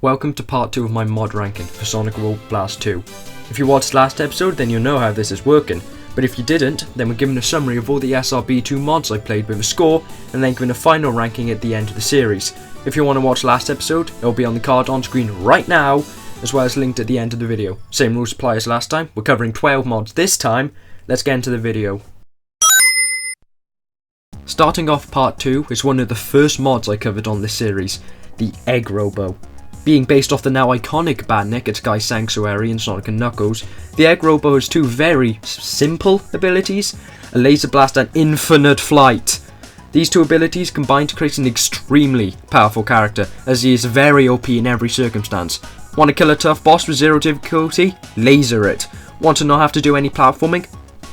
welcome to part 2 of my mod ranking for Sonic Robo Blast 2. If you watched last episode then you'll know how this is working, but if you didn't, then we're given a summary of all the SRB2 mods I played with a score, and then given a final ranking at the end of the series. If you want to watch last episode, it'll be on the card on screen right now, as well as linked at the end of the video. Same rules apply as last time, we're covering 12 mods this time. Let's get into the video. Starting off part 2 is one of the first mods I covered on this series, the Egg Robo. Being based off the now iconic Badnik at Sky Sanctuary in Sonic & Knuckles, the Egg Robo has two very simple abilities, a laser blast and infinite flight. These two abilities combine to create an extremely powerful character, as he is very OP in every circumstance. Want to kill a tough boss with zero difficulty? Laser it. Want to not have to do any platforming?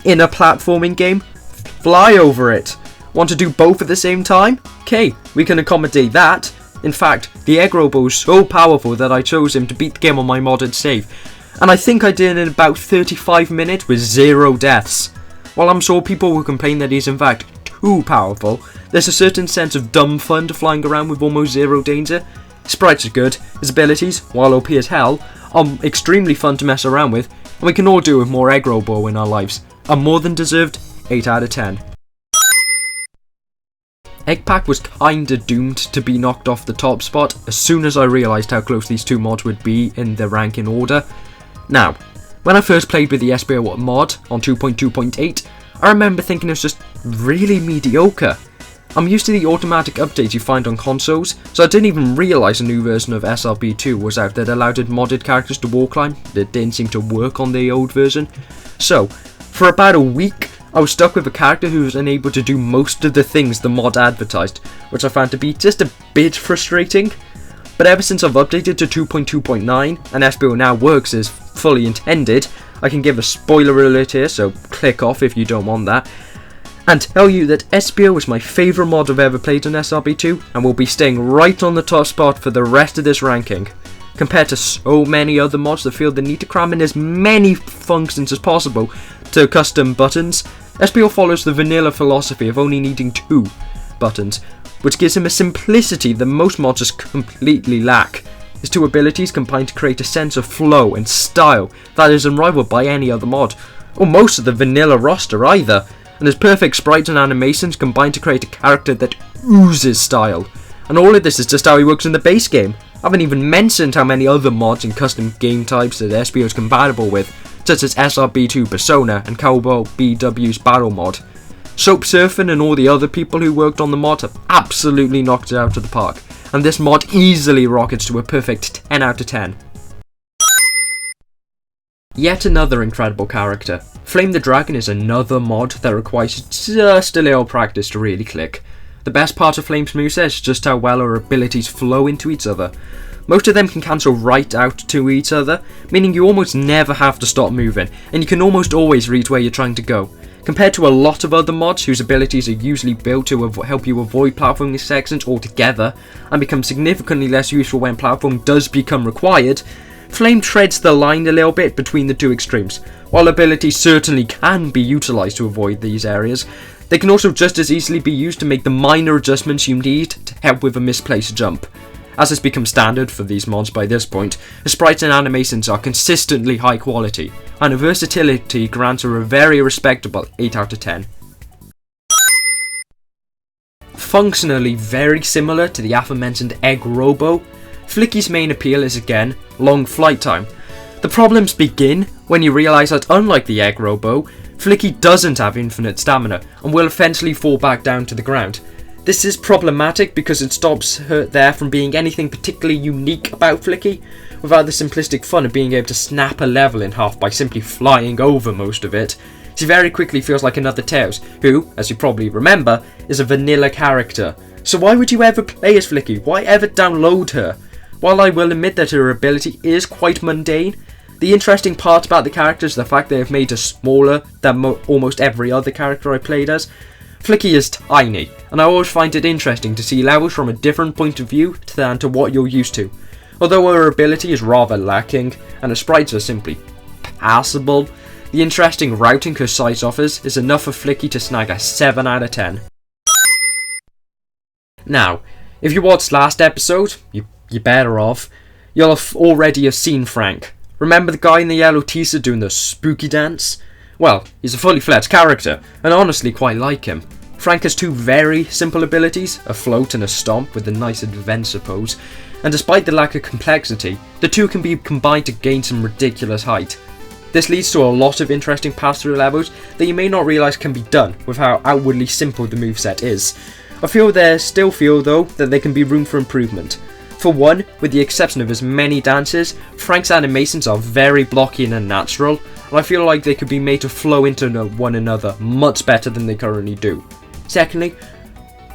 In a platforming game? Fly over it. Want to do both at the same time? Okay, we can accommodate that. In fact, the Egg Robo is so powerful that I chose him to beat the game on my modded save, and I think I did it in about 35 minutes with 0 deaths. While I'm sure people will complain that he's in fact too powerful, there's a certain sense of dumb fun to flying around with almost 0 danger. His sprites are good, his abilities, while OP as hell, are extremely fun to mess around with, and we can all do with more Egg Robo in our lives. A more than deserved 8 out of 10. Egg Pack was kinda doomed to be knocked off the top spot as soon as I realised how close these two mods would be in the ranking order. Now, when I first played with the Espio mod on 2.2.8, I remember thinking it was just really mediocre. I'm used to the automatic updates you find on consoles, so I didn't even realise a new version of SRB2 was out that allowed modded characters to wall climb that didn't seem to work on the old version. So, for about a week, I was stuck with a character who was unable to do most of the things the mod advertised, which I found to be just a bit frustrating. But ever since I've updated to 2.2.9 and Espio now works as fully intended, I can give a spoiler alert here, so click off if you don't want that, and tell you that Espio is my favourite mod I've ever played on SRB2 and will be staying right on the top spot for the rest of this ranking. Compared to so many other mods that feel the need to cram in as many functions as possible to custom buttons, Espio follows the vanilla philosophy of only needing 2 buttons, which gives him a simplicity that most mods just completely lack. His 2 abilities combine to create a sense of flow and style that is unrivaled by any other mod, or most of the vanilla roster either, and his perfect sprites and animations combine to create a character that oozes style. And all of this is just how he works in the base game. I haven't even mentioned how many other mods and custom game types that Espio is compatible with, such as SRB2 Persona and Cowboy BW's Battle mod. Soap Surfing and all the other people who worked on the mod have absolutely knocked it out of the park, and this mod easily rockets to a perfect 10 out of 10. Yet another incredible character. Flame the Dragon is another mod that requires just a little practice to really click. The best part of Flame's moveset is just how well her abilities flow into each other. Most of them can cancel right out to each other, meaning you almost never have to stop moving, and you can almost always reach where you're trying to go. Compared to a lot of other mods whose abilities are usually built to help you avoid platforming sections altogether, and become significantly less useful when platform does become required, Flame treads the line a little bit between the two extremes. While abilities certainly can be utilised to avoid these areas, they can also just as easily be used to make the minor adjustments you need to help with a misplaced jump. As has become standard for these mods by this point, the sprites and animations are consistently high quality, and her versatility grants her a very respectable 8 out of 10. Functionally very similar to the aforementioned Egg Robo, Flicky's main appeal is again long flight time. The problems begin when you realise that unlike the Egg Robo, Flicky doesn't have infinite stamina and will eventually fall back down to the ground. This is problematic because it stops her there from being anything particularly unique about Flicky, without the simplistic fun of being able to snap a level in half by simply flying over most of it. She very quickly feels like another Tails, who, as you probably remember, is a vanilla character. So why would you ever play as Flicky? Why ever download her? While I will admit that her ability is quite mundane, the interesting part about the character is the fact they have made her smaller than almost every other character I played as. Flicky is tiny, and I always find it interesting to see levels from a different point of view than to what you're used to. Although her ability is rather lacking, and her sprites are simply passable, the interesting routing her size offers is enough for Flicky to snag a 7 out of 10. Now, if you watched last episode, you're better off. You'll already have seen Frank. Remember the guy in the yellow t-shirt doing the spooky dance? Well, he's a fully fledged character, and I honestly quite like him. Frank has two very simple abilities, a float and a stomp with a nice adventure pose, and despite the lack of complexity, the two can be combined to gain some ridiculous height. This leads to a lot of interesting pass-through levels that you may not realise can be done with how outwardly simple the moveset is. I feel though that there can be room for improvement. For one, with the exception of his many dances, Frank's animations are very blocky and unnatural, and I feel like they could be made to flow into one another much better than they currently do. Secondly,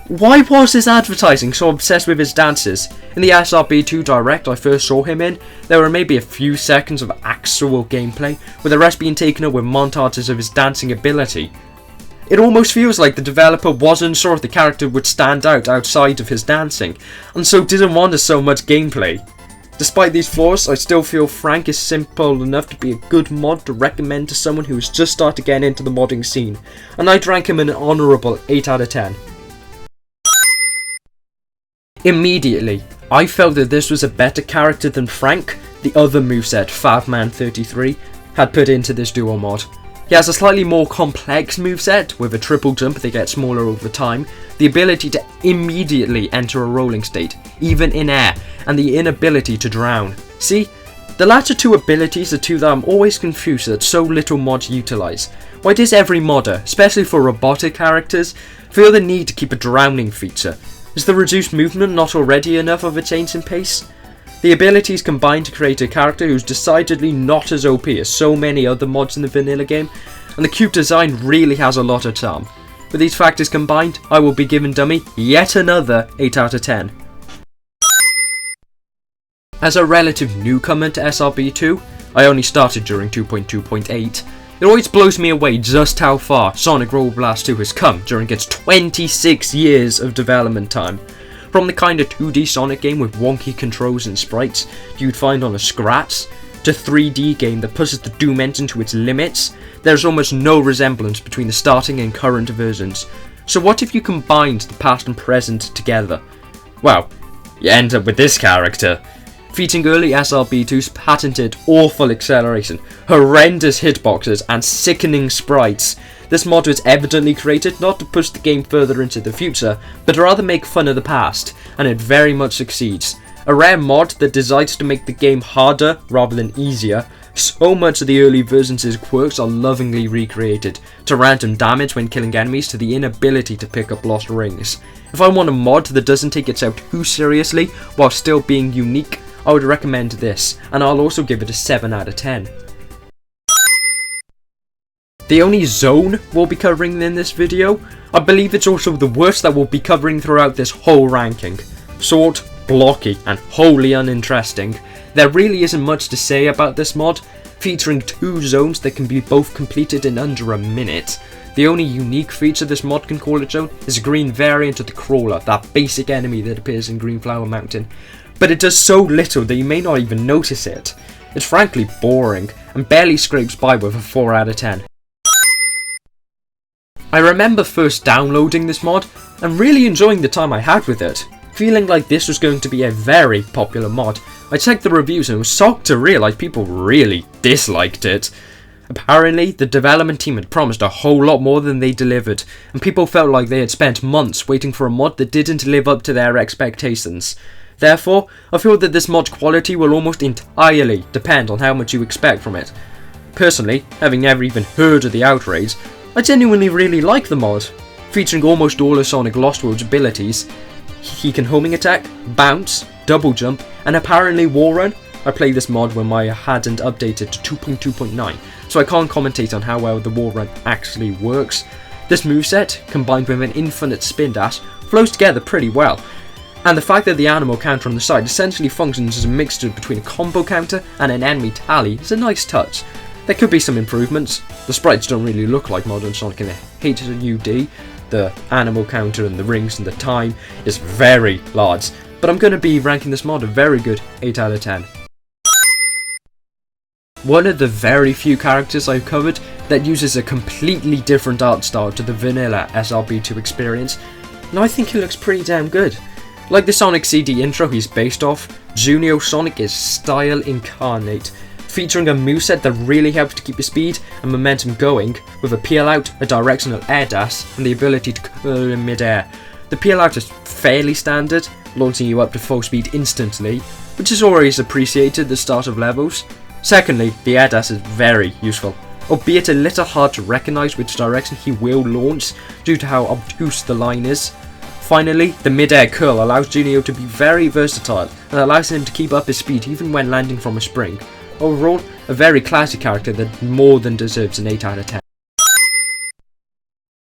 why was his advertising so obsessed with his dances? In the SRB2 Direct I first saw him in, there were maybe a few seconds of actual gameplay, with the rest being taken up with montages of his dancing ability. It almost feels like the developer wasn't sure if the character would stand out outside of his dancing, and so didn't want so much gameplay. Despite these flaws, I still feel Frank is simple enough to be a good mod to recommend to someone who is just starting to get into the modding scene, and I'd rank him an honourable 8 out of 10. Immediately, I felt that this was a better character than Frank, the other moveset Favman33, had put into this duo mod. He has a slightly more complex moveset, with a triple jump that gets smaller over time, the ability to immediately enter a rolling state, even in air, and the inability to drown. See, the latter two abilities are two that I'm always confused that so little mods utilise. Why does every modder, especially for robotic characters, feel the need to keep a drowning feature? Is the reduced movement not already enough of a change in pace? The abilities combine to create a character who's decidedly not as OP as so many other mods in the vanilla game, and the cute design really has a lot of charm. With these factors combined, I will be giving Dummy yet another 8 out of 10. As a relative newcomer to SRB2, I only started during 2.2.8, it always blows me away just how far Sonic Robo Blast 2 has come during its 26 years of development time. From the kind of 2D Sonic game with wonky controls and sprites you'd find on a Scratch, to 3D game that pushes the Doom engine to its limits, there's almost no resemblance between the starting and current versions. So what if you combined the past and present together? Well, you end up with this character. Featuring early SRB2's patented awful acceleration, horrendous hitboxes and sickening sprites, this mod was evidently created not to push the game further into the future, but rather make fun of the past, and it very much succeeds. A rare mod that decides to make the game harder rather than easier, so much of the early versions' quirks are lovingly recreated, to random damage when killing enemies to the inability to pick up lost rings. If I want a mod that doesn't take itself too seriously while still being unique, I would recommend this, and I'll also give it a 7 out of 10. The only zone we'll be covering in this video, I believe it's also the worst that we'll be covering throughout this whole ranking. Short, blocky, and wholly uninteresting. There really isn't much to say about this mod, featuring two zones that can be both completed in under a minute. The only unique feature this mod can call its own is a green variant of the Crawler, that basic enemy that appears in Greenflower Mountain. But it does so little that you may not even notice it. It's frankly boring, and barely scrapes by with a 4 out of 10. I remember first downloading this mod, and really enjoying the time I had with it. Feeling like this was going to be a very popular mod, I checked the reviews and was shocked to realise people really disliked it. Apparently, the development team had promised a whole lot more than they delivered, and people felt like they had spent months waiting for a mod that didn't live up to their expectations. Therefore, I feel that this mod's quality will almost entirely depend on how much you expect from it. Personally, having never even heard of the outrage, I genuinely really like the mod. Featuring almost all of Sonic Lost World's abilities, he can homing attack, bounce, double jump, and apparently wall run. I played this mod when I hadn't updated to 2.2.9, so I can't commentate on how well the wall run actually works. This moveset, combined with an infinite spin dash, flows together pretty well. And the fact that the animal counter on the side essentially functions as a mixture between a combo counter and an enemy tally is a nice touch. There could be some improvements. The sprites don't really look like modern Sonic in the HUD. The animal counter and the rings and the time is very large, but I'm going to be ranking this mod a very good 8 out of 10. One of the very few characters I've covered that uses a completely different art style to the vanilla SRB2 experience, and I think he looks pretty damn good. Like the Sonic CD intro he's based off, Junior Sonic is style incarnate, featuring a moveset that really helps to keep your speed and momentum going, with a peel out, a directional air dash, and the ability to curl in mid-air. The peel out is fairly standard, launching you up to full speed instantly, which is always appreciated at the start of levels. Secondly, the air dash is very useful, albeit a little hard to recognise which direction he will launch due to how obtuse the line is. Finally, the mid-air curl allows Junior to be very versatile and allows him to keep up his speed even when landing from a spring. Overall, a very classy character that more than deserves an 8 out of 10.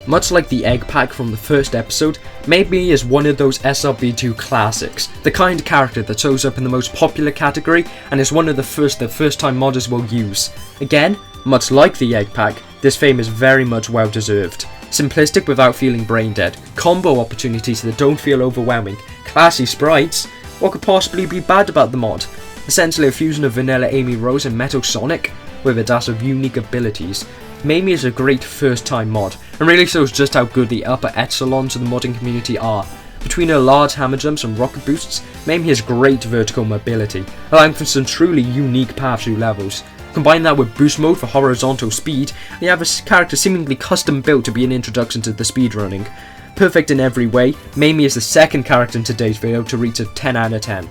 Much like the egg pack from the first episode, Mamie is one of those SRB2 classics, the kind of character that shows up in the most popular category and is one of the first that first-time modders will use. Again, much like the egg pack, this fame is very much well deserved. Simplistic without feeling brain dead, combo opportunities that don't feel overwhelming, classy sprites, what could possibly be bad about the mod? Essentially a fusion of vanilla Amy Rose and Metal Sonic, with a dash of unique abilities. Mamie is a great first time mod, and really shows just how good the upper echelons of the modding community are. Between her large hammer jumps and rocket boosts, Mamie has great vertical mobility, allowing for some truly unique paths through levels. Combine that with boost mode for horizontal speed, and you have a character seemingly custom built to be an introduction to the speedrunning. Perfect in every way, Mamie is the second character in today's video to reach a 10 out of 10.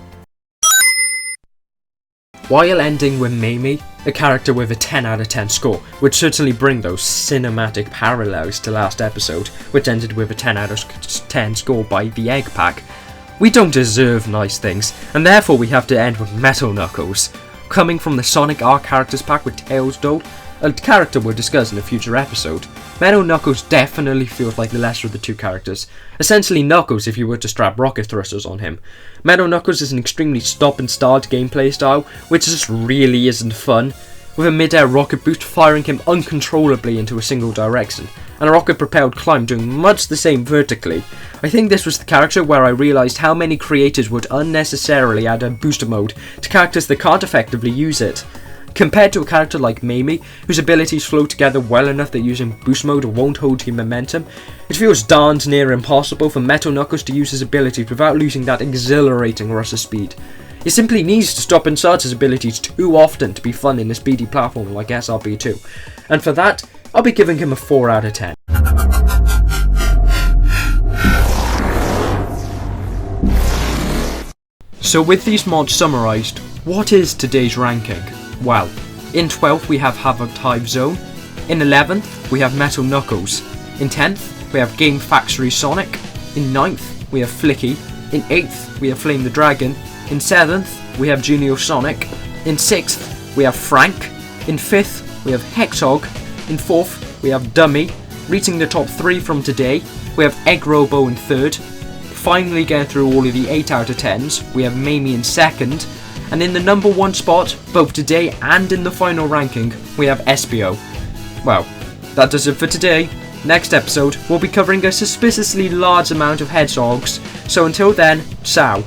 While ending with Mamie, a character with a 10 out of 10 score, would certainly bring those cinematic parallels to last episode, which ended with a 10 out of 10 score by the egg pack. We don't deserve nice things, and therefore we have to end with Metal Knuckles. Coming from the Sonic R characters pack with Tails Doll, a character we'll discuss in a future episode, Metal Knuckles definitely feels like the lesser of the two characters. Essentially Knuckles if you were to strap rocket thrusters on him. Metal Knuckles is an extremely stop and start gameplay style, which just really isn't fun, with a mid-air rocket boost firing him uncontrollably into a single direction, and a rocket propelled climb doing much the same vertically. I think this was the character where I realised how many creators would unnecessarily add a booster mode to characters that can't effectively use it. Compared to a character like Mamie, whose abilities flow together well enough that using boost mode won't hold your momentum, it feels darn near impossible for Metal Knuckles to use his abilities without losing that exhilarating rush of speed. He simply needs to stop and start his abilities too often to be fun in a speedy platform like SRB2, and for that, I'll be giving him a 4 out of 10. So with these mods summarised, what is today's ranking? Well, in 12th we have Havoc Time Zone, in 11th we have Metal Knuckles, in 10th we have Game Factory Sonic, in 9th we have Flicky, in 8th we have Flame the Dragon, in 7th we have Junior Sonic, in 6th we have Frank, in 5th we have Hex Hog, in 4th we have Dummy. Reaching the top 3 from today, we have Egg Robo in 3rd, finally getting through all of the 8 out of 10s, we have Mamie in 2nd, and in the number 1 spot, both today and in the final ranking, we have Espio. Well, that does it for today. Next episode, we'll be covering a suspiciously large amount of hedgehogs, so until then, ciao.